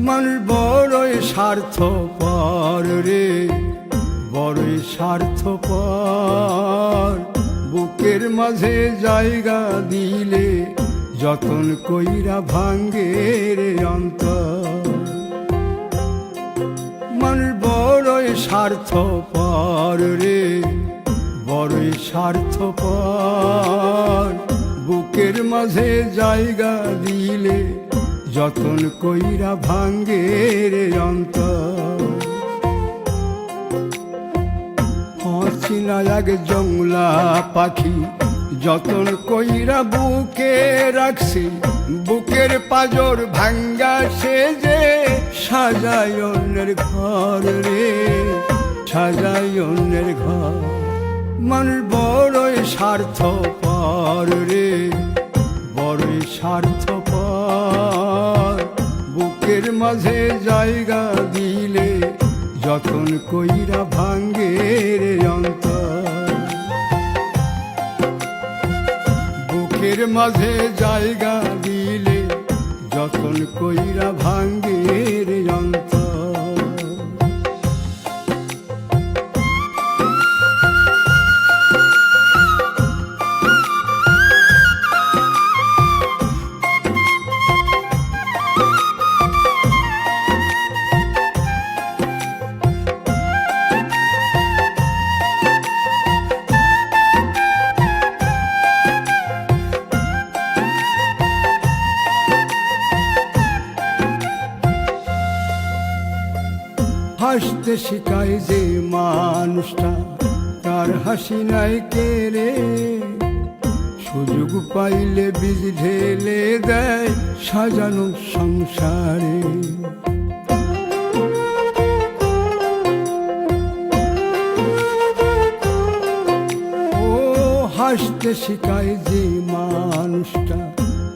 মানুষ বড়ই স্বার্থপর রে, বড়ই স্বার্থপর। বুকের মাঝে জায়গা দিলে যতন কইরা ভাঙ্গে রে অন্তর। মানুষ বড়ই স্বার্থপর রে, বড়ই স্বার্থপর। বুকের মাঝে জায়গা দিলে যতন কইরা ভাঙ্গে রে অন্তর। অচিনা এক জংলা পাখি যতন কইরা বুকে রাখছি, বুকের পাজর ভাঙ্গা সে যে সাজায় অন্যের ঘর রে, সাজায় অন্যের ঘর। মানুষ বড়ই স্বার্থপর রে, বড়ই স্বার্থপর। বুকের মাঝে জায়গা দিলে যতন কইরা ভাঙ্গে রে অন্তর। বুকের মাঝে জায়গা দিলে যতন কইরা ভাঙ্গে রে অন্তর। হাসতে শিখায় যে মানুষটা, তার হাসি নাই কেড়ে। সুযোগ পাইলে বীজ ঢেলে দেয় সাজানো সংসারে। ও হাসতে শিখায় যে মানুষটা,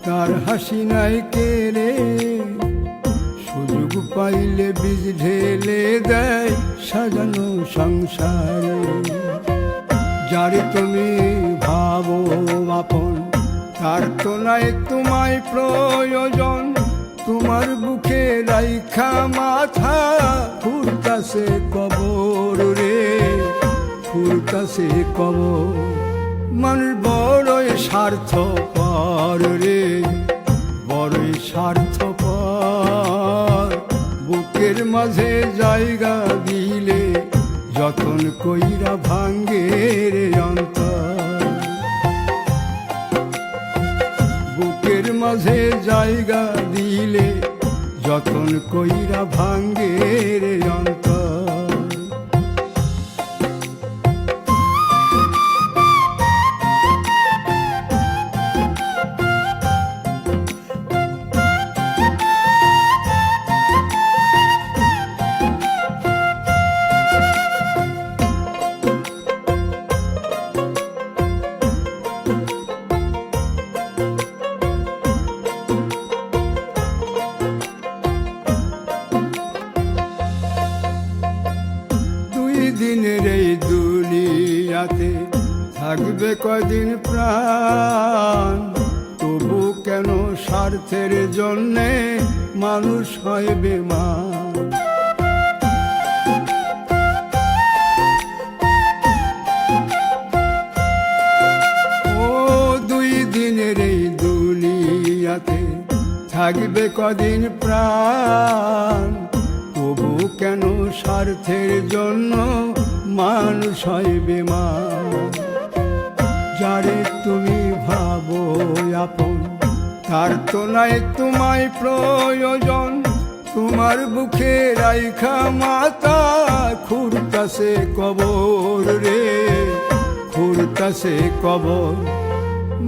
তার হাসি নাই কেড়ে। সুযোগ পাইলে বীজ ঢেলে দেয় সাজানো সংসারে। যারে তুমি ভাবো আপন, তার তো নাই তোমায় প্রয়োজন। তোমার বুকে রাইখা মাথা ফুরতাছে কবর রে, ফুরতাছে কবর। মানুষ বড়ই স্বার্থপর রে, বড়ই স্বার্থপর। বুকের মাঝে জায়গা দিলে যতন কইরা ভাঙ্গে রে অন্তর। বুকের মাঝে জায়গা দিলে যতন কইরা ভাঙ্গে রে অন্তর। দিনের এই দুনিয়াতে থাকবে কদিন প্রাণ, তবু কেন স্বার্থের জন্যে মানুষ হয় বেমান। ও দুই দিনের এই দুনিয়াতে থাকবে কদিন প্রাণ, তবু কেন স্বার্থের জন্য মানুষ হয় বেমান। যারে তুমি ভাবো আপন, তার তো নাই তোমায় প্রয়োজন। তোমার বুকে রাইখা মাথা খুরতাছে কবর রে, খুরতাছে কবর।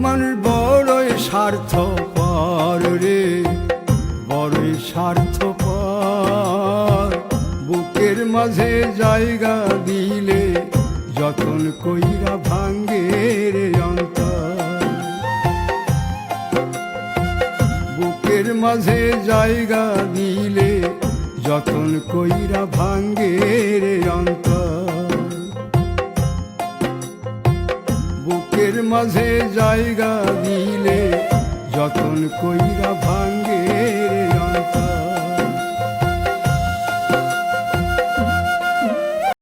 মানুষ বড়ই স্বার্থপর রে, বড়ই স্বার্থপর। বুকের মাঝে জায়গা দিলে যতন কইরা ভাঙ্গে রে অন্তর। বুকের মাঝে জায়গা দিলে যতন কইরা ভাঙ্গে রে অন্তর। বুকের মাঝে জায়গা দিলে যতন কইরা ভাঙ্গে